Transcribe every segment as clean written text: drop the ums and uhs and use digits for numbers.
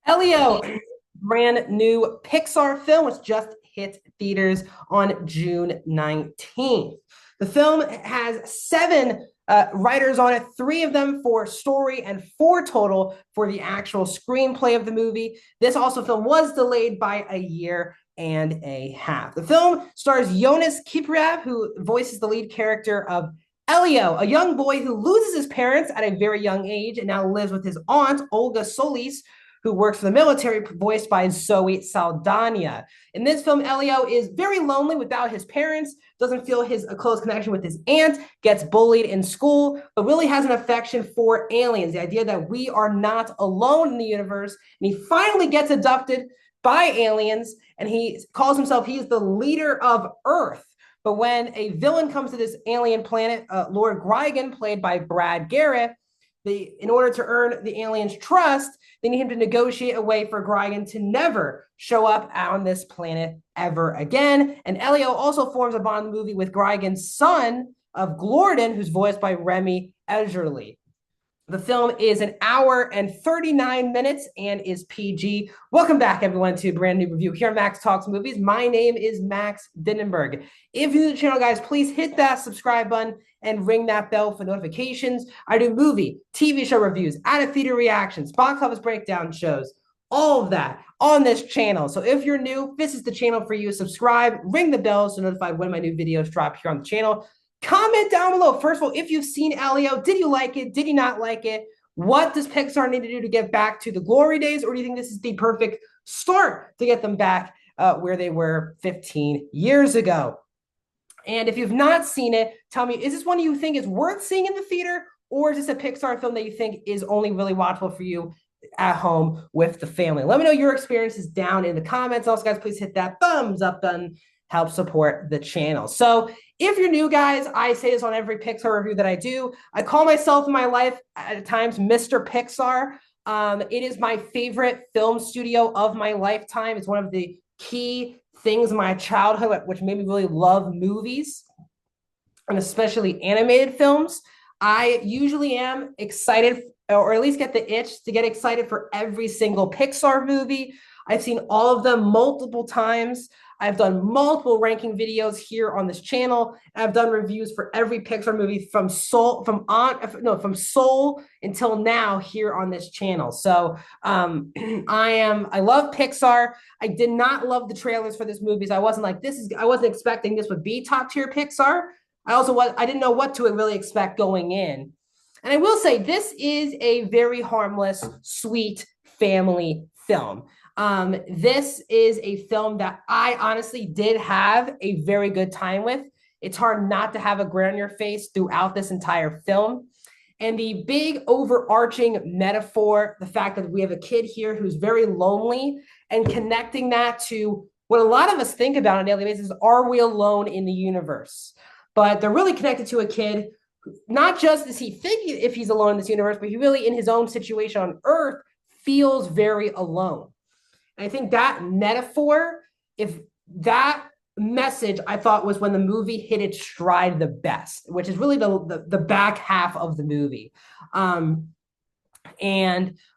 Elio, brand new Pixar film, which just hit theaters on June 19th. The film has seven writers on it, three of them for story and four total for the actual screenplay of the movie. This film was delayed by a year and a half. The film stars Jonas Kipriev, who voices the lead character of Elio, a young boy who loses his parents at a very young age and now lives with his aunt, Olga Solis, who works for the military, voiced by Zoe Saldana. In this film, Elio is very lonely without his parents, doesn't feel a close connection with his aunt, gets bullied in school, but really has an affection for aliens, the idea that we are not alone in the universe. And he finally gets abducted by aliens, and he calls himself, he's the leader of Earth. But when a villain comes to this alien planet, Lord Grigan, played by Brad Garrett, in order to earn the aliens' trust, they need him to negotiate a way for Grigan to never show up on this planet ever again. And Elio also forms a bond in the movie with Grigan's son of Glorden, who's voiced by Remy Edgerly. The film is an hour and 39 minutes and is PG. Welcome back, everyone, to a brand new review here on Max Talks Movies. My name is Max Dindenberg. If you're new to the channel, guys, please hit that subscribe button and ring that bell for notifications. I do movie, TV show reviews, out-of-theater reactions, box office breakdown shows, all of that on this channel. So if you're new, this is the channel for you. Subscribe, ring the bell so notified when my new videos drop here on the channel. Comment down below. First of all, if you've seen Elio, did you like it? Did you not like it? What does Pixar need to do to get back to the glory days? Or do you think this is the perfect start to get them back where they were 15 years ago? And if you've not seen it, tell me, is this one you think is worth seeing in the theater? Or is this a Pixar film that you think is only really watchable for you at home with the family? Let me know your experiences down in the comments. Also, guys, please hit that thumbs up button. Help support the channel. So if you're new, guys, I say this on every Pixar review that I do. I call myself in my life at times Mr. Pixar. It is my favorite film studio of my lifetime. It's one of the key things in my childhood which made me really love movies, and especially animated films. I usually am excited, or at least get the itch to get excited for every single Pixar movie. I've seen all of them multiple times. I've done multiple ranking videos here on this channel. I've done reviews for every Pixar movie from Soul until now here on this channel. So I love Pixar. I did not love the trailers for this movie. So I wasn't like, I wasn't expecting this would be top tier Pixar. I didn't know what to really expect going in. And I will say this is a very harmless, sweet family film. This is a film that I honestly did have a very good time with. It's hard not to have a grin on your face throughout this entire film. And the big overarching metaphor, the fact that we have a kid here who's very lonely, and connecting that to what a lot of us think about on a daily basis, are we alone in the universe? But they're really connected to a kid. Not just does he think if he's alone in this universe, but he really, in his own situation on Earth, feels very alone. And I think that metaphor, if that message, I thought was when the movie hit its stride the best, which is really the back half of the movie. And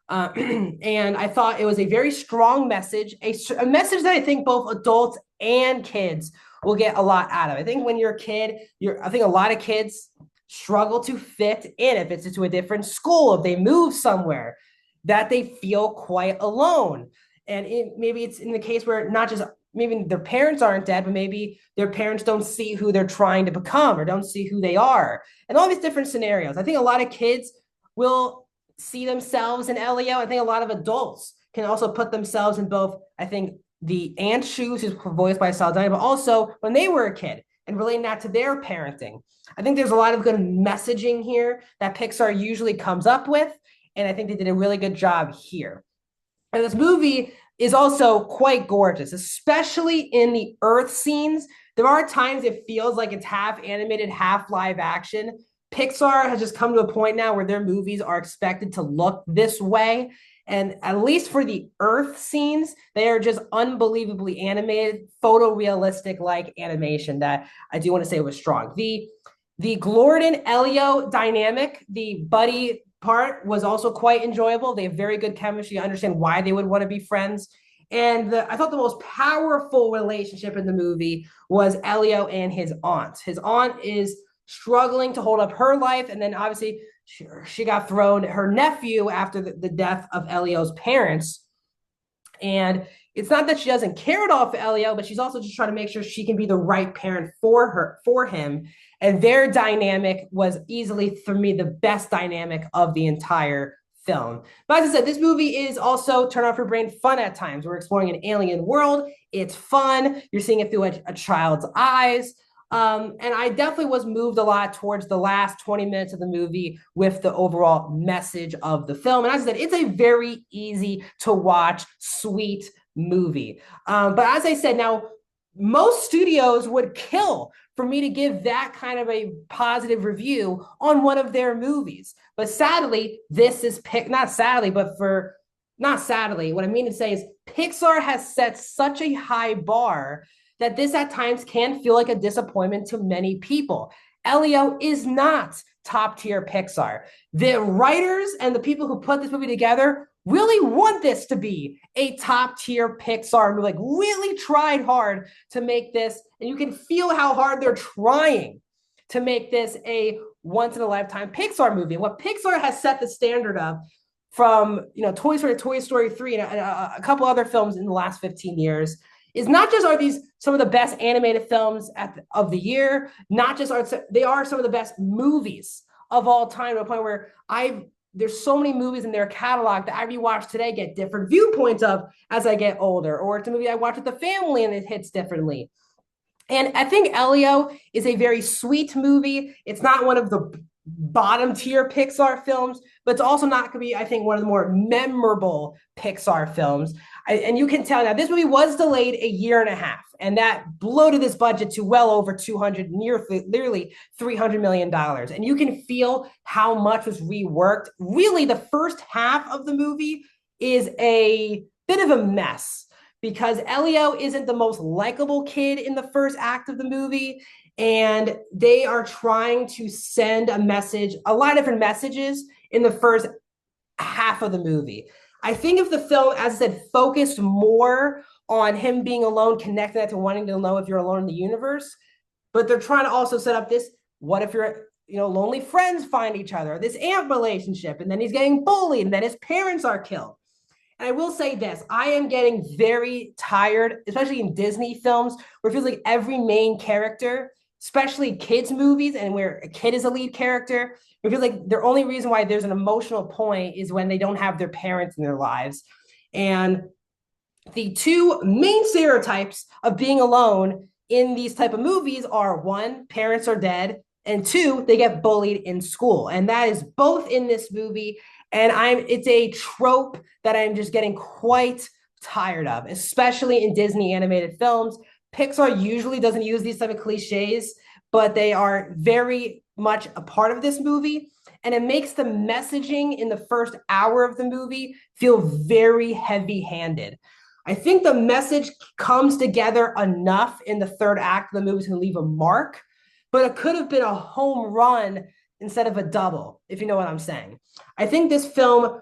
I thought it was a very strong message, a message that I think both adults and kids will get a lot out of. I think when you're a kid, I think a lot of kids struggle to fit in. If it's to a different school, if they move somewhere, that they feel quite alone. And maybe it's in the case where not just maybe their parents aren't dead, but maybe their parents don't see who they're trying to become or don't see who they are. And all these different scenarios. I think a lot of kids will see themselves in Elio. I think a lot of adults can also put themselves in both, I think, the aunt's shoes, who's voiced by Saldana, but also when they were a kid and relating that to their parenting. I think there's a lot of good messaging here that Pixar usually comes up with. And I think they did a really good job here. And this movie is also quite gorgeous, especially in the Earth scenes. There are times it feels like it's half animated, half live action. Pixar has just come to a point now where their movies are expected to look this way. And at least for the Earth scenes, they are just unbelievably animated, photorealistic-like animation that I do want to say was strong. The Glorden Elio dynamic, the buddy part was also quite enjoyable. They have very good chemistry. You understand why they would want to be friends. And I thought the most powerful relationship in the movie was Elio and his aunt. His aunt is struggling to hold up her life. And then obviously she got thrown her nephew after the death of Elio's parents. And it's not that she doesn't care at all for Elio, but she's also just trying to make sure she can be the right parent for him. And their dynamic was easily, for me, the best dynamic of the entire film. But as I said, this movie is also turn off your brain fun at times. We're exploring an alien world. It's fun. You're seeing it through a child's eyes. And I definitely was moved a lot towards the last 20 minutes of the movie with the overall message of the film. And as I said, it's a very easy to watch, sweet movie. But as I said, now most studios would kill for me to give that kind of a positive review on one of their movies. But sadly, this is not sadly, but for not sadly, what I mean to say is Pixar has set such a high bar that this at times can feel like a disappointment to many people. Elio is not top tier Pixar. The writers and the people who put this movie together really want this to be a top tier Pixar movie, like really tried hard to make this. And you can feel how hard they're trying to make this a once in a lifetime Pixar movie. And what Pixar has set the standard of from, Toy Story to Toy Story 3 and a couple other films in the last 15 years is not just are these some of the best animated films of the year, not just they are some of the best movies of all time, to a point where there's so many movies in their catalog that I rewatch today, get different viewpoints of as I get older, or it's a movie I watch with the family and it hits differently. And I think Elio is a very sweet movie. It's not one of the bottom tier Pixar films, but it's also not going to be, I think, one of the more memorable Pixar films. And you can tell now this movie was delayed a year and a half, and that bloated this budget to well over 200, nearly $300 million. And you can feel how much was reworked. Really, the first half of the movie is a bit of a mess because Elio isn't the most likable kid in the first act of the movie. And they are trying to send a message, a lot of different messages in the first half of the movie. I think if the film, as I said, focused more on him being alone, connecting that to wanting to know if you're alone in the universe, but they're trying to also set up this, what if you're, lonely friends find each other, this aunt relationship, and then he's getting bullied, and then his parents are killed. And I will say this, I am getting very tired, especially in Disney films, where it feels like every main character, especially kids movies and where a kid is a lead character, it feels like the only reason why there's an emotional point is when they don't have their parents in their lives. And the two main stereotypes of being alone in these type of movies are, one, parents are dead, and two, they get bullied in school. And that is both in this movie. And it's a trope that I'm just getting quite tired of, especially in Disney animated films. Pixar usually doesn't use these type of cliches, but they are very much a part of this movie. And it makes the messaging in the first hour of the movie feel very heavy-handed. I think the message comes together enough in the third act of the movie to leave a mark, but it could have been a home run instead of a double, if you know what I'm saying. I think this film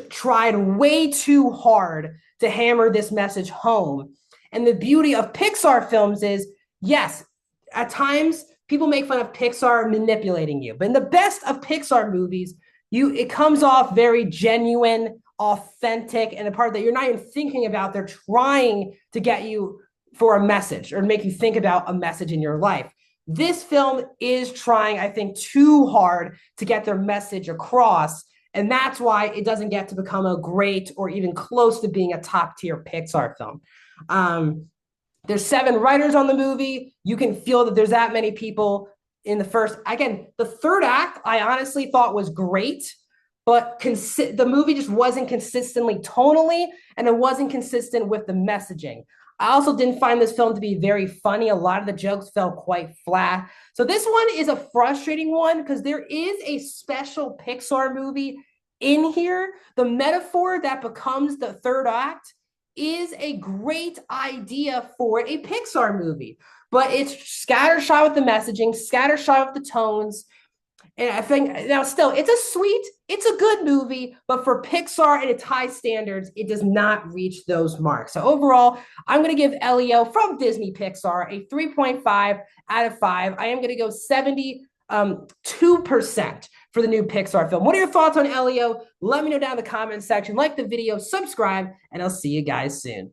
tried way too hard to hammer this message home. And the beauty of Pixar films is, yes, at times people make fun of Pixar manipulating you, but in the best of Pixar movies, it comes off very genuine, authentic, and a part that you're not even thinking about. They're trying to get you for a message or make you think about a message in your life. This film is trying, I think, too hard to get their message across. And that's why it doesn't get to become a great or even close to being a top tier Pixar film. There's 7 writers on the movie. You can feel that there's that many people in the first. Again, the third act, I honestly thought was great, but the movie just wasn't consistently tonally, and it wasn't consistent with the messaging. I also didn't find this film to be very funny. A lot of the jokes felt quite flat. So this one is a frustrating one because there is a special Pixar movie in here. The metaphor that becomes the third act is a great idea for a Pixar movie, but it's scattershot with the messaging, scattershot with the tones. And I think now still it's a good movie, but for Pixar and its high standards, it does not reach those marks. So overall, I'm going to give Elio from Disney Pixar a 3.5 out of 5. I am going to go 72% for the new Pixar film. What are your thoughts on Elio? Let me know down in the comments section. Like the video, subscribe, and I'll see you guys soon.